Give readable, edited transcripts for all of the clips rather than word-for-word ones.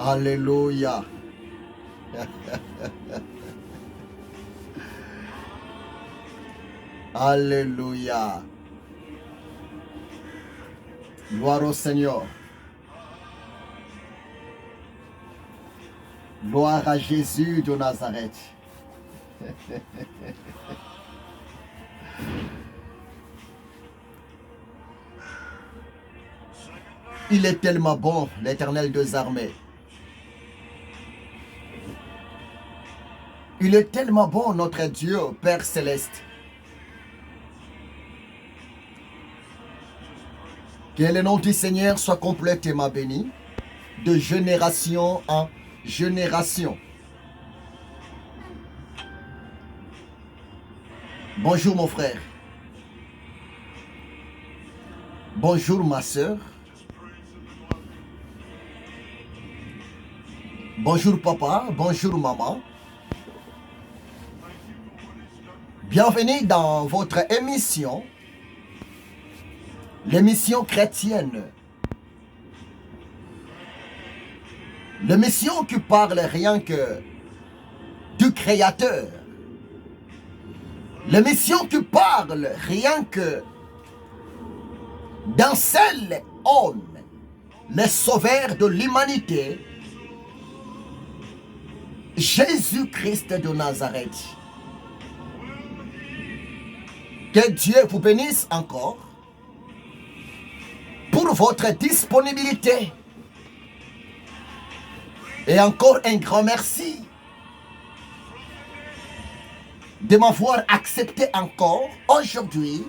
Alléluia. Alléluia. Gloire au Seigneur. Gloire à Jésus de Nazareth. Il est tellement bon, l'Éternel des armées. Il est tellement bon, notre Dieu, Père céleste. Que le nom du Seigneur soit complètement béni, de génération en génération. Bonjour mon frère. Bonjour ma soeur. Bonjour papa, bonjour maman. Bienvenue dans votre émission, l'émission chrétienne. L'émission qui parle rien que du Créateur. L'émission qui parle rien que d'un seul homme, le sauveur de l'humanité, Jésus-Christ de Nazareth. Que Dieu vous bénisse encore pour votre disponibilité. Et encore un grand merci de m'avoir accepté encore aujourd'hui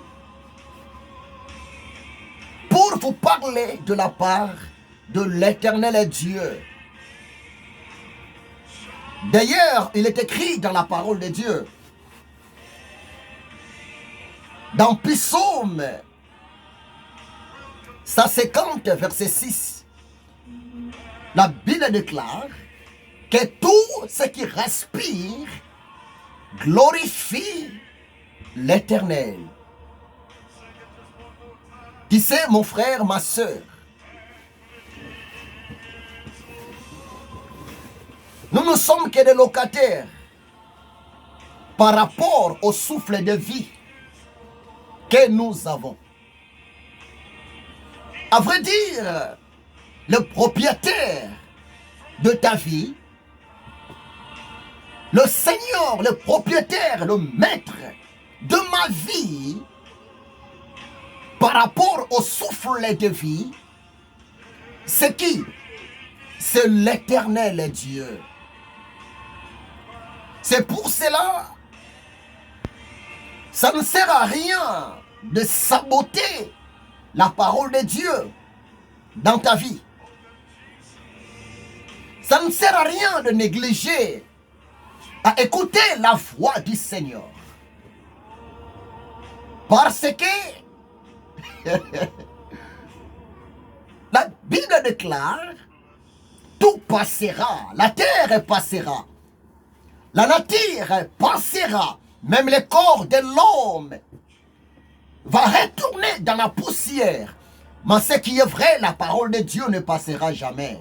pour vous parler de la part de l'Éternel Dieu. D'ailleurs, il est écrit dans la parole de Dieu, dans Psaume 150, verset 6, la Bible déclare que tout ce qui respire glorifie l'Éternel. Tu sais, mon frère, ma soeur, nous ne sommes que des locataires par rapport au souffle de vie que nous avons. À vrai dire, le propriétaire de ta vie, le Seigneur, le propriétaire, le maître de ma vie, par rapport au souffle de vie, c'est qui? C'est l'Éternel Dieu. C'est pour cela, ça ne sert à rien de saboter la parole de Dieu dans ta vie. Ça ne sert à rien de négliger à écouter la voix du Seigneur. Parce que la Bible déclare, tout passera, la terre passera, la nature passera, même le corps de l'homme va retourner dans la poussière. Mais ce qui est vrai, la parole de Dieu ne passera jamais.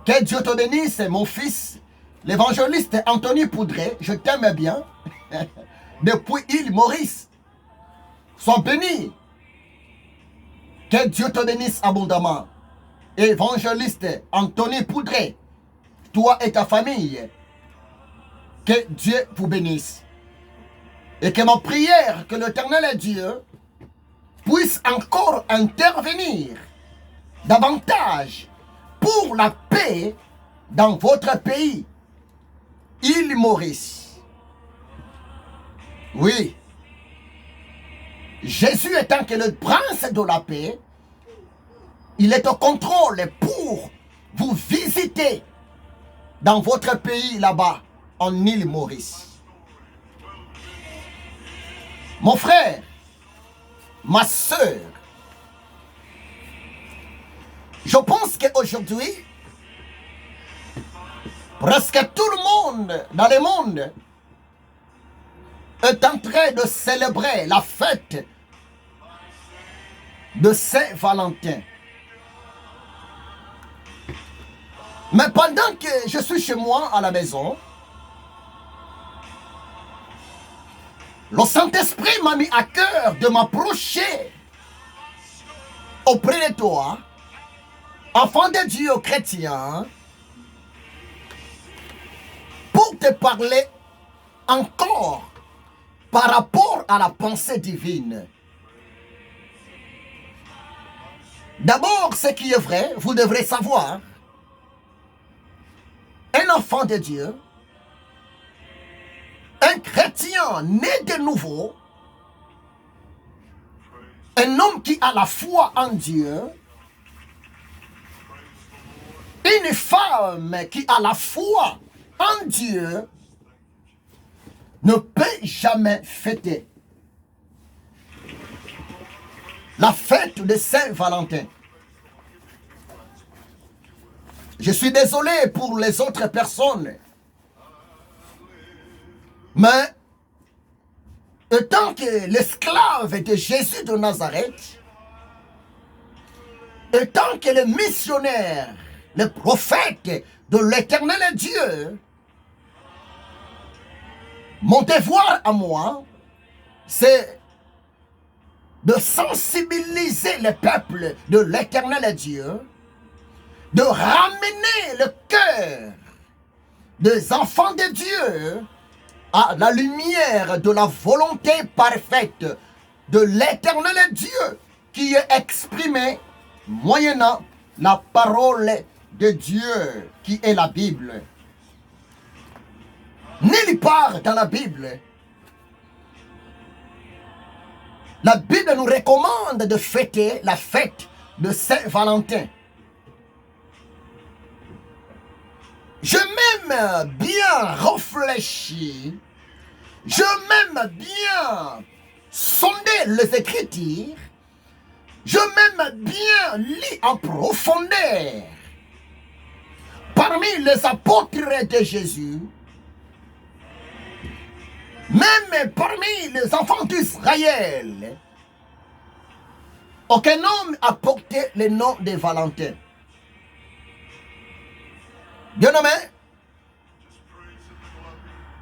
Que Dieu te bénisse, mon fils, l'évangéliste Anthony Poudret, je t'aime bien, depuis île Maurice. Sois béni. Que Dieu te bénisse abondamment. Évangéliste Anthony Poudret, toi et ta famille, que Dieu vous bénisse. Et que ma prière, que l'Éternel Dieu puisse encore intervenir davantage pour la paix dans votre pays, île Maurice. Oui. Jésus étant que le prince de la paix, il est au contrôle pour vous visiter dans votre pays là-bas, en île Maurice. Mon frère, ma soeur, je pense qu'aujourd'hui, presque tout le monde dans le monde est en train de célébrer la fête de Saint-Valentin. Mais pendant que je suis chez moi à la maison, le Saint-Esprit m'a mis à cœur de m'approcher auprès de toi, enfant de Dieu chrétien, pour te parler encore par rapport à la pensée divine. D'abord, ce qui est vrai, vous devrez savoir, un enfant de Dieu, un chrétien né de nouveau, un homme qui a la foi en Dieu, une femme qui a la foi en Dieu, ne peut jamais fêter la fête de Saint-Valentin. Je suis désolé pour les autres personnes, mais étant que l'esclave de Jésus de Nazareth, étant que le missionnaire, le prophète de l'Éternel Dieu, mon devoir à moi, c'est de sensibiliser le peuple de l'Éternel Dieu, de ramener le cœur des enfants de Dieu à la lumière de la volonté parfaite de l'Éternel Dieu qui est exprimée moyennant la parole de Dieu qui est la Bible. Nulle part dans la Bible, la Bible nous recommande de fêter la fête de Saint-Valentin. Je m'aime bien réfléchir, je m'aime bien sonder les Écritures, je m'aime bien lire en profondeur. Parmi les apôtres de Jésus, même parmi les enfants d'Israël, aucun homme a porté le nom de Valentin. Bien-aimé,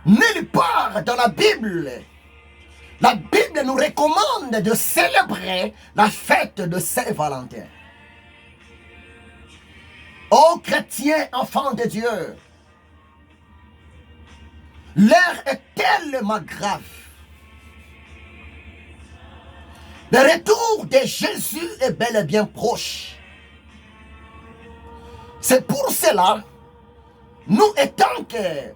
nulle part dans la Bible nous recommande de célébrer la fête de Saint-Valentin. Ô chrétiens, enfants de Dieu, l'heure est tellement grave. Le retour de Jésus est bel et bien proche. C'est pour cela, nous étant que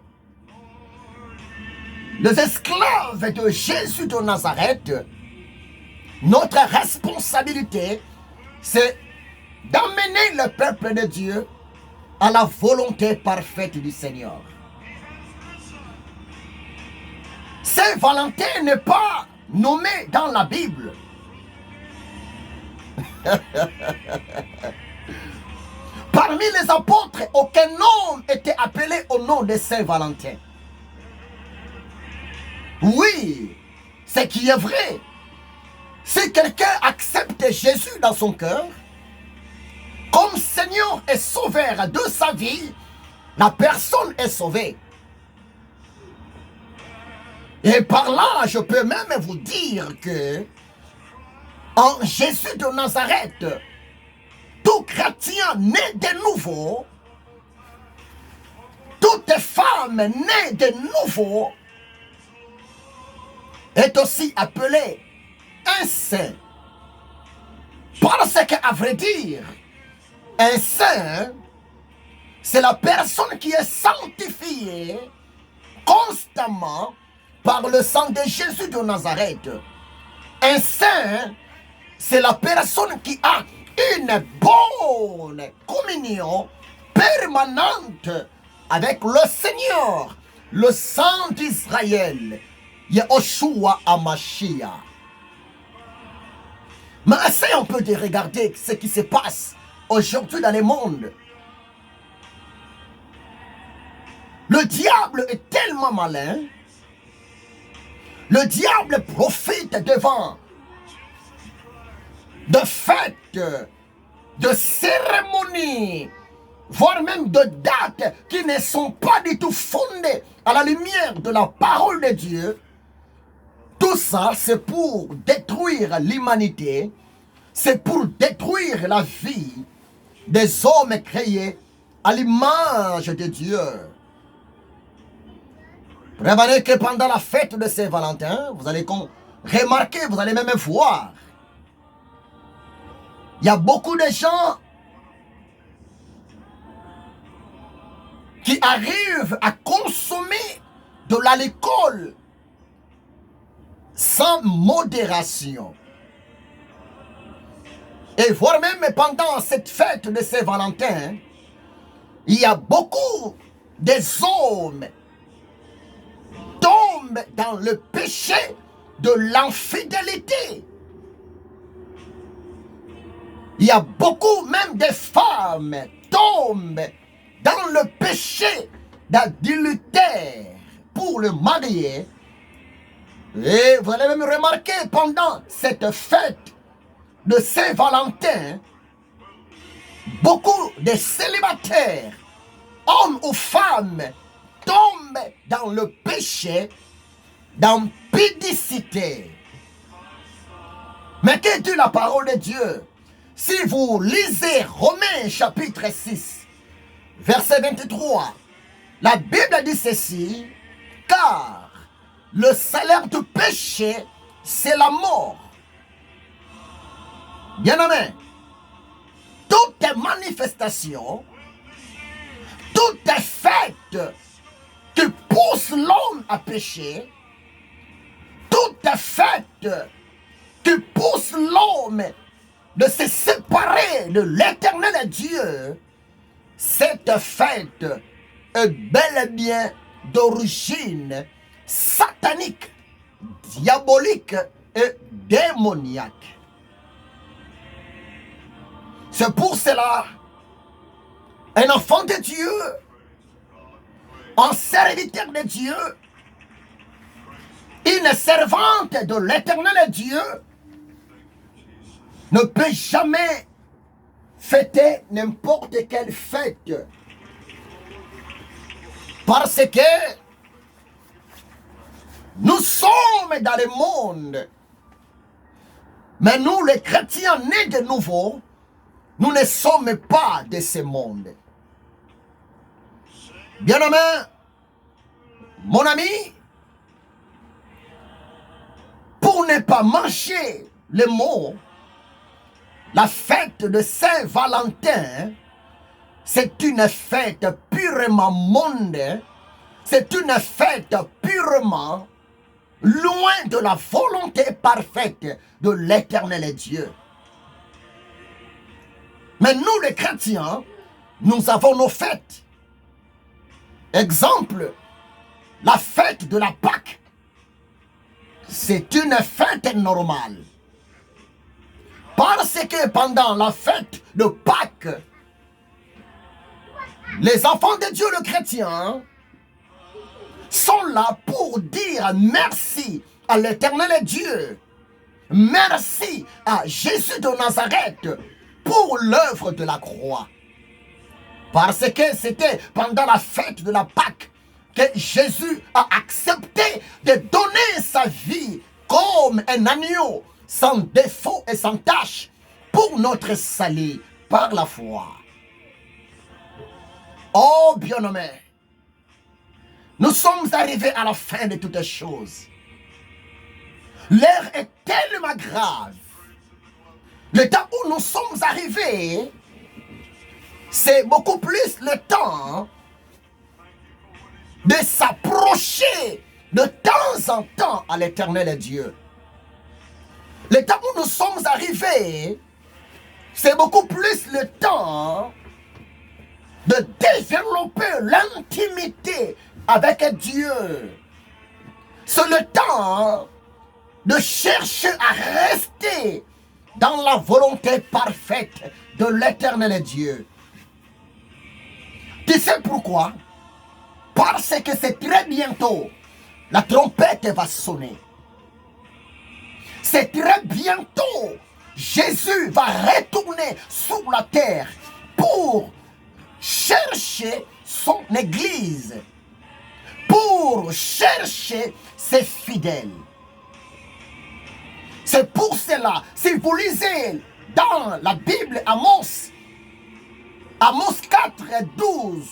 les esclaves de Jésus de Nazareth, notre responsabilité, c'est d'amener le peuple de Dieu à la volonté parfaite du Seigneur. Saint-Valentin n'est pas nommé dans la Bible. Parmi les apôtres, aucun homme était appelé au nom de Saint-Valentin. Oui, ce qui est vrai, si quelqu'un accepte Jésus dans son cœur, comme Seigneur et Sauveur de sa vie, la personne est sauvée. Et par là, je peux même vous dire que en Jésus de Nazareth, tout chrétien né de nouveau, toute femme née de nouveau, est aussi appelé un saint. Parce qu'à vrai dire, un saint, c'est la personne qui est sanctifiée constamment par le sang de Jésus de Nazareth. Un saint, c'est la personne qui a une bonne communion permanente avec le Seigneur, le sang d'Israël, Yahushua HaMashiach. Mais essayons un peu de regarder ce qui se passe aujourd'hui dans le monde. Le diable est tellement malin. Le diable profite devant de fêtes, de cérémonies voire même de dates qui ne sont pas du tout fondées à la lumière de la parole de Dieu, tout ça, c'est pour détruire l'humanité, c'est pour détruire la vie des hommes créés à l'image de Dieu. Prévenez que pendant la fête de Saint-Valentin, vous allez remarquer, vous allez même voir, il y a beaucoup de gens qui arrivent à consommer de l'alcool sans modération. Et voire même pendant cette fête de Saint-Valentin, il y a beaucoup des hommes tombent dans le péché de l'infidélité. Il y a beaucoup même de femmes tombent dans le péché d'adultère pour le marier. Et vous allez même remarquer pendant cette fête de Saint-Valentin, beaucoup de célibataires, hommes ou femmes, tombent dans le péché d'impudicité. Mais que dit la parole de Dieu? Si vous lisez Romains chapitre 6, verset 23, la Bible dit ceci, car le salaire du péché, c'est la mort. Bien-aimé, toute manifestation, toute fête qui pousse l'homme à pécher, toute fête qui pousse l'homme de se séparer de l'éternel Dieu, cette fête est bel et bien d'origine satanique, diabolique et démoniaque. C'est pour cela, un enfant de Dieu, un serviteur de Dieu, une servante de l'éternel Dieu, ne peut jamais fêter n'importe quelle fête. Parce que nous sommes dans le monde. Mais nous, les chrétiens nés de nouveau, nous ne sommes pas de ce monde. Bien-aimé, mon ami, pour ne pas manger le mot, la fête de Saint-Valentin, c'est une fête purement mondaine, c'est une fête purement loin de la volonté parfaite de l'éternel Dieu. Mais nous les chrétiens, nous avons nos fêtes. Exemple, la fête de la Pâque, c'est une fête normale. Parce que pendant la fête de Pâques, les enfants de Dieu, le chrétien, sont là pour dire merci à l'éternel Dieu. Merci à Jésus de Nazareth pour l'œuvre de la croix. Parce que c'était pendant la fête de la Pâque que Jésus a accepté de donner sa vie comme un agneau, sans défaut et sans tache, pour notre salut par la foi. Oh bien-aimé, nous sommes arrivés à la fin de toutes choses. L'heure est tellement grave. Le temps où nous sommes arrivés, c'est beaucoup plus le temps de s'approcher de temps en temps à l'éternel Dieu. Le temps où nous sommes arrivés, c'est beaucoup plus le temps de développer l'intimité avec Dieu. C'est le temps de chercher à rester dans la volonté parfaite de l'éternel Dieu. Tu sais pourquoi? Parce que c'est très bientôt, la trompette va sonner. C'est très bientôt, Jésus va retourner sur la terre pour chercher son Église, pour chercher ses fidèles. C'est pour cela, si vous lisez dans la Bible Amos 4, 12,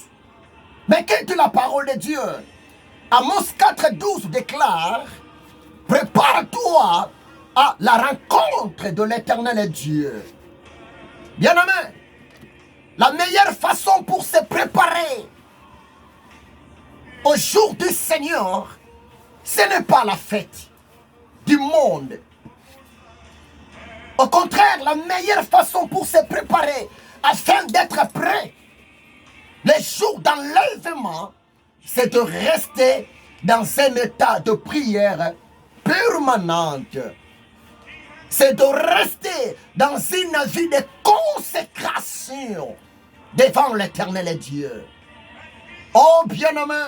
mais quelle est la parole de Dieu? Amos 4, 12 déclare: prépare-toi à la rencontre de l'Éternel Dieu. Bien-aimé, la meilleure façon pour se préparer au jour du Seigneur, ce n'est pas la fête du monde. Au contraire, la meilleure façon pour se préparer afin d'être prêt le jour d'enlèvement, c'est de rester dans un état de prière permanente. C'est de rester dans une vie de consécration devant l'Éternel Dieu. Oh bien-aimé,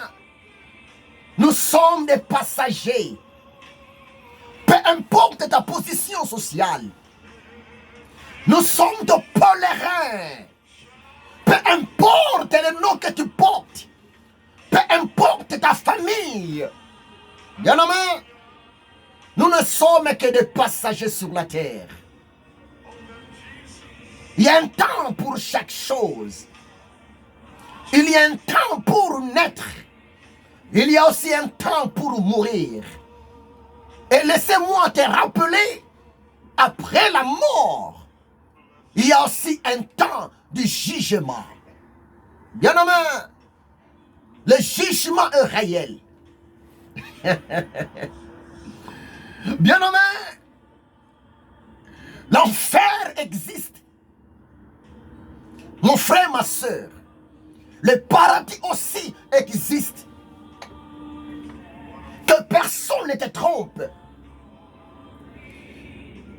nous sommes des passagers. Peu importe ta position sociale, nous sommes des pèlerins. Peu importe le nom que tu portes, peu importe ta famille, bien-aimé, nous ne sommes que des passagers sur la terre. Il y a un temps pour chaque chose. Il y a un temps pour naître. Il y a aussi un temps pour mourir. Et laissez-moi te rappeler, après la mort, il y a aussi un temps du jugement. Bien-aimé, le jugement est réel. Bien-aimé, l'enfer existe. Mon frère, ma soeur, le paradis aussi existe. Que personne ne te trompe.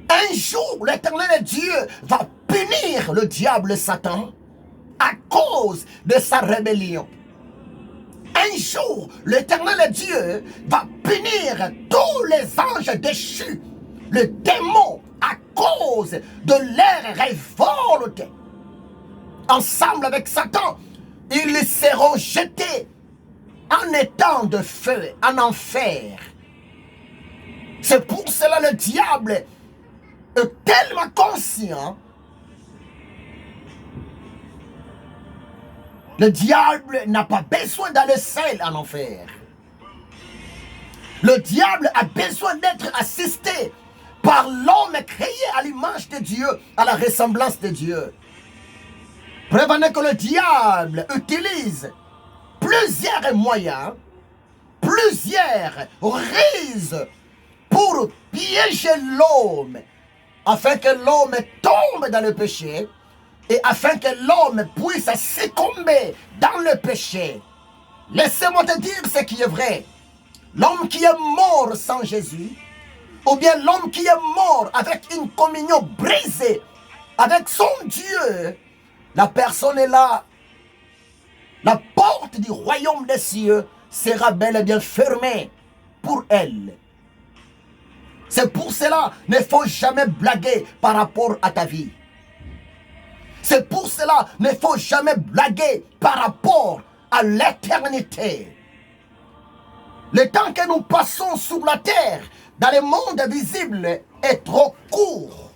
Un jour, l'Éternel Dieu va punir le diable Satan à cause de sa rébellion. Un jour, l'Éternel Dieu va punir tous les anges déchus, les démons, à cause de leur révolte. Ensemble avec Satan, ils seront jetés en étant de feu, en enfer. C'est pour cela le diable est tellement conscient. Le diable n'a pas besoin d'aller seul en enfer. Le diable a besoin d'être assisté par l'homme créé à l'image de Dieu, à la ressemblance de Dieu. Prévenez que le diable utilise plusieurs moyens, plusieurs ruses pour piéger l'homme, afin que l'homme tombe dans le péché et afin que l'homme puisse succomber dans le péché. Laissez-moi te dire ce qui est vrai. L'homme qui est mort sans Jésus, ou bien l'homme qui est mort avec une communion brisée avec son Dieu, la personne est là. La porte du royaume des cieux sera bel et bien fermée pour elle. C'est pour cela qu'il ne faut jamais blaguer par rapport à ta vie. C'est pour cela qu'il ne faut jamais blaguer par rapport à l'éternité. Le temps que nous passons sur la terre, dans le monde visible, est trop court.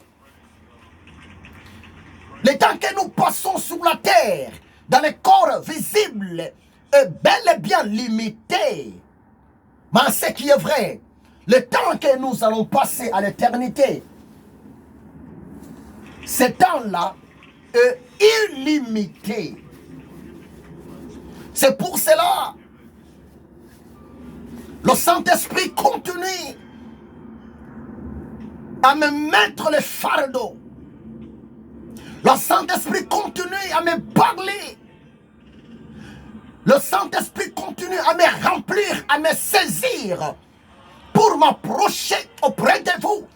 Le temps que nous passons sur la terre, dans le corps visible, est bel et bien limité. Mais ce qui est vrai, le temps que nous allons passer à l'éternité, ce temps-là est illimité. C'est pour cela le Saint-Esprit continue à me mettre le fardeau. Le Saint-Esprit continue à me parler. Le Saint-Esprit continue à me remplir, à me saisir pour m'approcher auprès de vous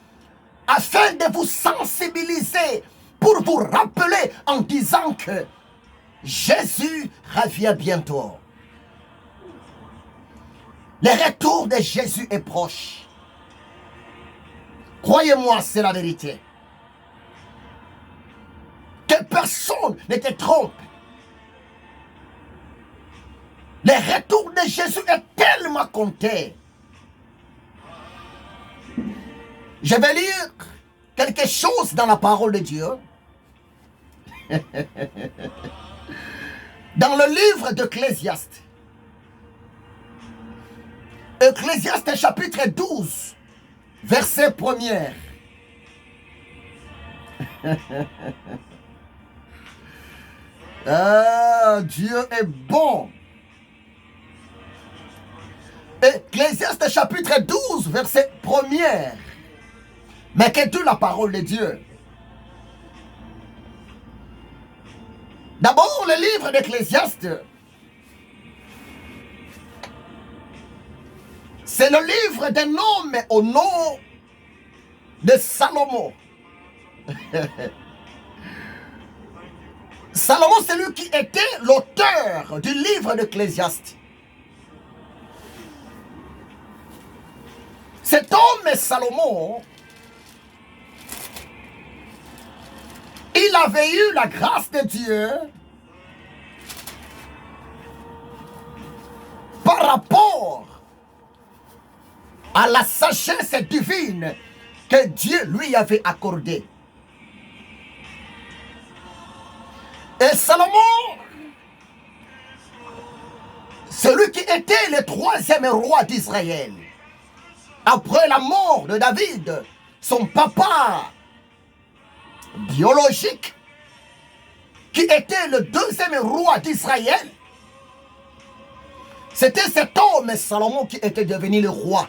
afin de vous sensibiliser, pour vous rappeler en disant que Jésus revient bientôt. Le retour de Jésus est proche. Croyez-moi, c'est la vérité. Que personne ne te trompe. Le retour de Jésus est tellement compté. Je vais lire quelque chose dans la parole de Dieu. Dans le livre d'Ecclésiaste. Ecclésiaste chapitre 12, verset 1er. Ah, Dieu est bon. Ecclésiaste chapitre 12, verset 1er. Mais qu'est-ce la parole de Dieu? D'abord, le livre d'Ecclésiaste, c'est le livre d'un homme au nom de Salomon. Salomon, c'est lui qui était l'auteur du livre d'Ecclésiaste. Cet homme, Salomon, il avait eu la grâce de Dieu par rapport à la sagesse divine que Dieu lui avait accordée. Et Salomon, celui qui était le troisième roi d'Israël, après la mort de David, son papa biologique, qui était le deuxième roi d'Israël, c'était cet homme, Salomon, qui était devenu le roi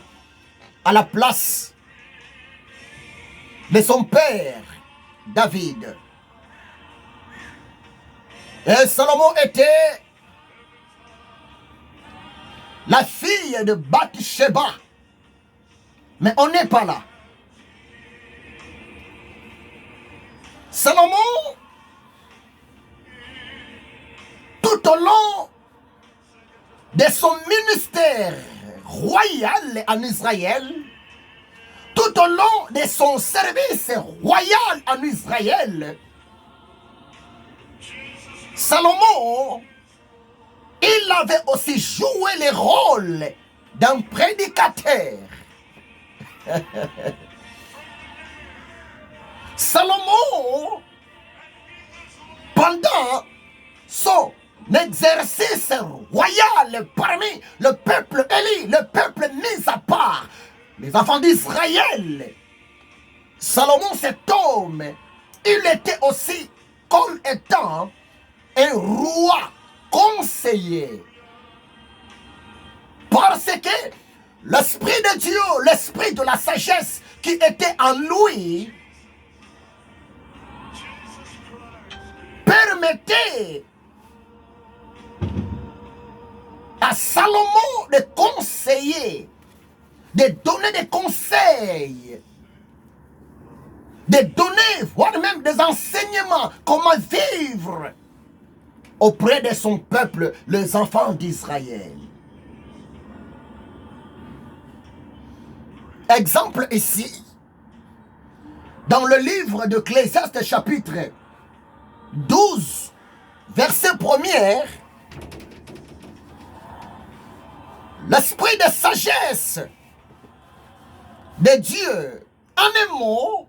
à la place de son père, David. Et Salomon était la fille de Bathsheba. Mais on n'est pas là. Salomon, tout au long de son ministère royal en Israël, tout au long de son service royal en Israël, Salomon, il avait aussi joué le rôle d'un prédicateur. Salomon, pendant son exercice royal parmi le peuple élu, le peuple mis à part, les enfants d'Israël, Salomon, cet homme, il était aussi comme étant un roi conseiller. Parce que l'Esprit de Dieu, l'Esprit de la sagesse qui était en lui, permettait à Salomon de conseiller, de donner des conseils, de donner, voire même des enseignements, comment vivre auprès de son peuple, les enfants d'Israël. Exemple ici, dans le livre d'Ecclésiaste chapitre 12, verset 1er, l'esprit de sagesse de Dieu, en un mot,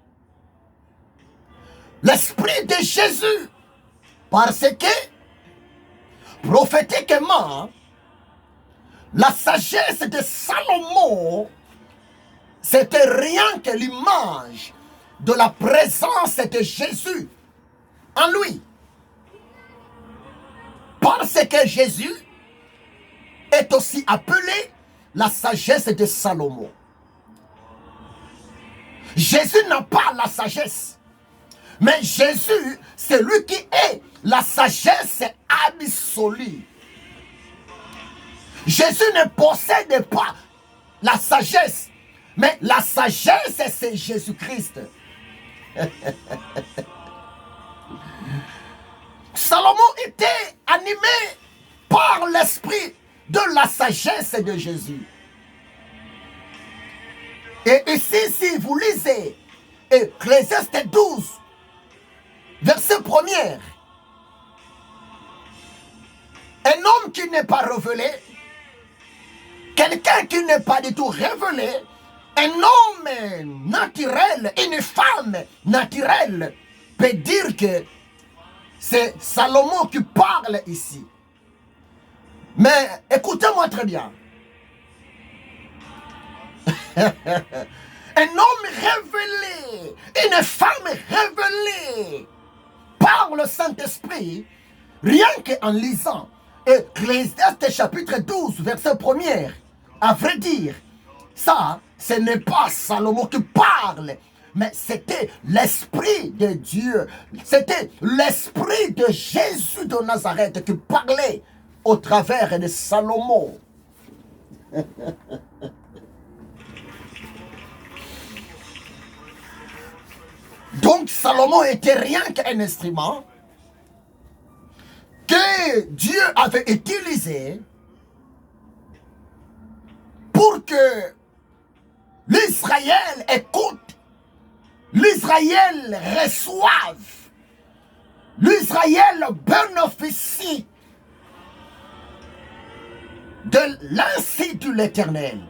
l'esprit de Jésus, parce que prophétiquement, la sagesse de Salomon, c'était rien que l'image de la présence de Jésus en lui. Parce que Jésus est aussi appelé la sagesse de Salomon. Jésus n'a pas la sagesse, mais Jésus, c'est lui qui est la sagesse absolue. Jésus ne possède pas la sagesse, mais la sagesse, c'est Jésus-Christ. Salomon était animé par l'esprit de la sagesse de Jésus. Et ici, si vous lisez Ecclésiaste 12, verset 1er, Un homme qui n'est pas révélé, quelqu'un qui n'est pas du tout révélé, un homme naturel, une femme naturelle peut dire que c'est Salomon qui parle ici. Mais écoutez-moi très bien. Un homme révélé, une femme révélée par le Saint-Esprit, rien qu'en lisant Ecclésiaste chapitre 12, verset 1er, à vrai dire, ça, ce n'est pas Salomon qui parle, mais c'était l'Esprit de Dieu, c'était l'Esprit de Jésus de Nazareth qui parlait au travers de Salomon. Donc Salomon était rien qu'un instrument que Dieu avait utilisé pour que l'Israël écoute, l'Israël reçoive, l'Israël bénéficie de l'ainsi de l'Éternel.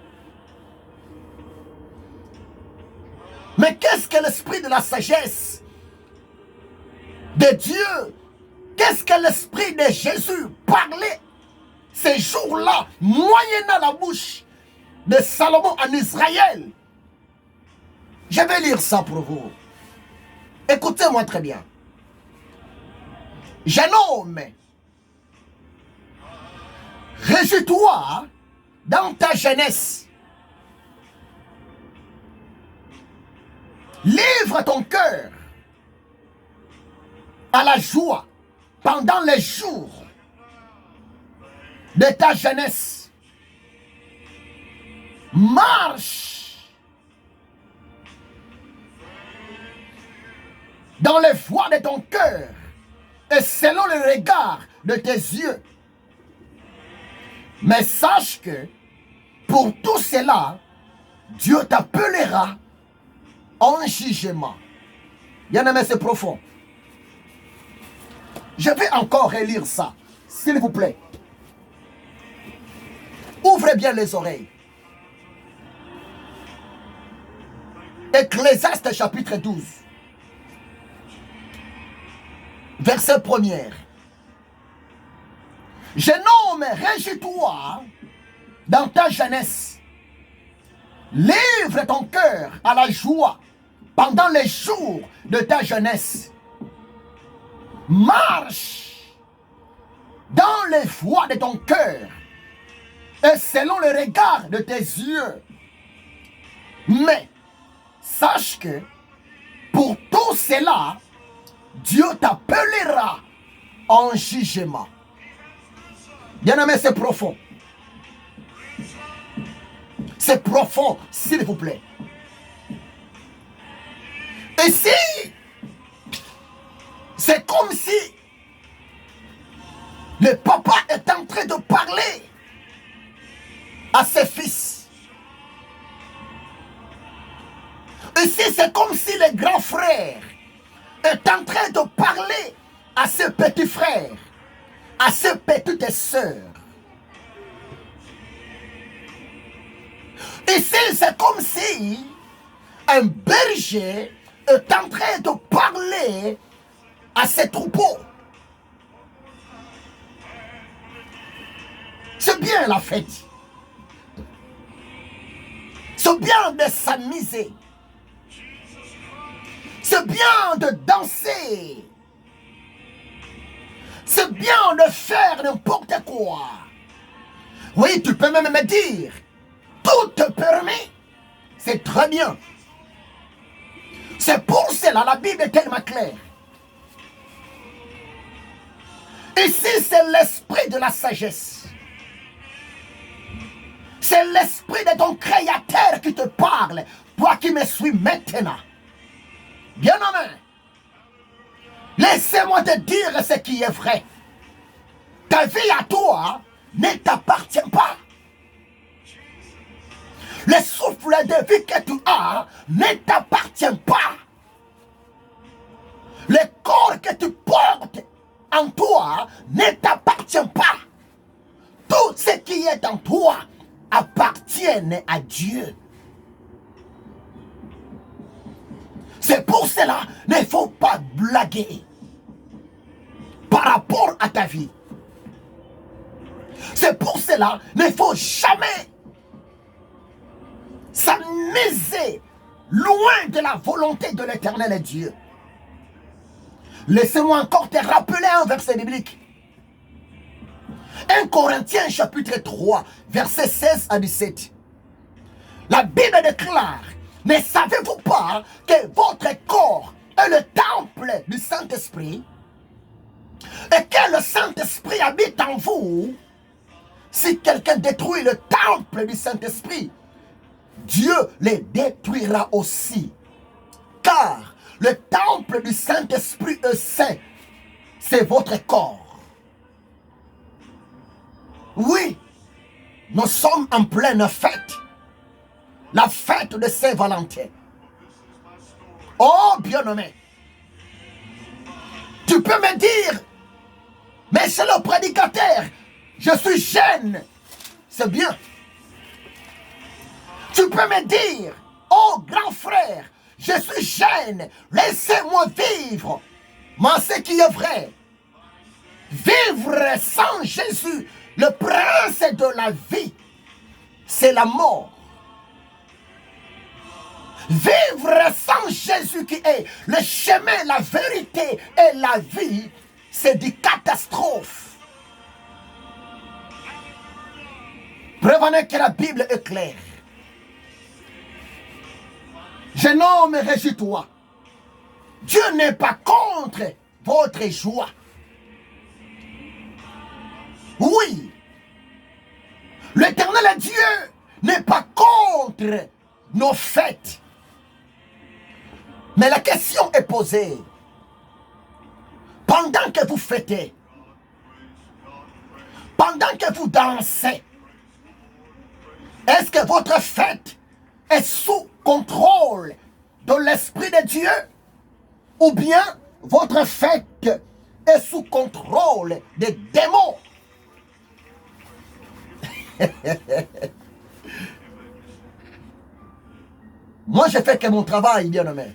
Mais qu'est-ce que l'esprit de la sagesse de Dieu, qu'est-ce que l'esprit de Jésus parlait ces jours-là, moyennant la bouche de Salomon en Israël? Je vais lire ça pour vous. Écoutez-moi très bien. Jeune homme, réjouis-toi dans ta jeunesse. Livre ton cœur à la joie pendant les jours de ta jeunesse. Marche dans les voies de ton cœur et selon le regard de tes yeux. Mais sache que pour tout cela, Dieu t'appellera en jugement. Bien aimé, c'est profond. Je vais encore relire ça, s'il vous plaît. Ouvrez bien les oreilles. Ecclésiaste chapitre 12. Verset 1er. Jeune homme, réjouis-toi dans ta jeunesse. Livre ton cœur à la joie pendant les jours de ta jeunesse. Marche dans les voies de ton cœur et selon le regard de tes yeux. Mais sache que pour tout cela, Dieu t'appellera en jugement. Bien aimé, c'est profond. C'est profond, s'il vous plaît. Et si c'est comme si le papa est en train de parler à ses fils. Et si c'est comme si le grand frère est en train de parler à ses petits frères, à ses petites sœurs. Ici, c'est comme si un berger est en train de parler à ses troupeaux. C'est bien la fête. C'est bien de s'amuser. C'est bien de danser. C'est bien de faire n'importe quoi. Oui, tu peux même me dire, tout te permet. C'est très bien. C'est pour cela la Bible est tellement claire. Ici, c'est l'esprit de la sagesse. C'est l'esprit de ton Créateur qui te parle. Toi qui me suis maintenant. Bien aimé. Laissez-moi te dire ce qui est vrai. Ta vie à toi ne t'appartient pas. Le souffle de vie que tu as ne t'appartient pas. Le corps que tu portes en toi ne t'appartient pas. qui est en toi appartiennent à Dieu. C'est pour cela qu'il ne faut pas blaguer par rapport à ta vie. C'est pour cela qu'il ne faut jamais s'amuser loin de la volonté de l'Éternel Dieu. Laissez-moi encore te rappeler un verset biblique. 1 Corinthiens chapitre 3, versets 16 à 17. La Bible déclare, ne savez-vous pas que votre corps est le temple du Saint-Esprit et que le Saint-Esprit habite en vous? Si quelqu'un détruit le temple du Saint-Esprit, Dieu les détruira aussi. Car le temple du Saint-Esprit est saint, c'est votre corps. Oui, nous sommes en pleine fête. La fête de Saint-Valentin. Oh, bien-aimé, tu peux me dire, mais c'est le prédicateur, je suis jeune. C'est bien. Tu peux me dire, oh grand frère, je suis jeune, laissez-moi vivre. Mais ce qui est vrai, vivre sans Jésus, le prince de la vie, c'est la mort. Vivre sans Jésus qui est le chemin, la vérité et la vie, c'est des catastrophes. Prévenez que la Bible est claire. Jeune homme, réjouis-toi. Dieu n'est pas contre votre joie. Oui, l'Éternel Dieu n'est pas contre nos fêtes. Mais la question est posée. Pendant que vous fêtez, pendant que vous dansez, est-ce que votre fête est sous contrôle de l'Esprit de Dieu? Ou bien votre fête est sous contrôle des démons? Moi, je fais que mon travail, bien-aimé.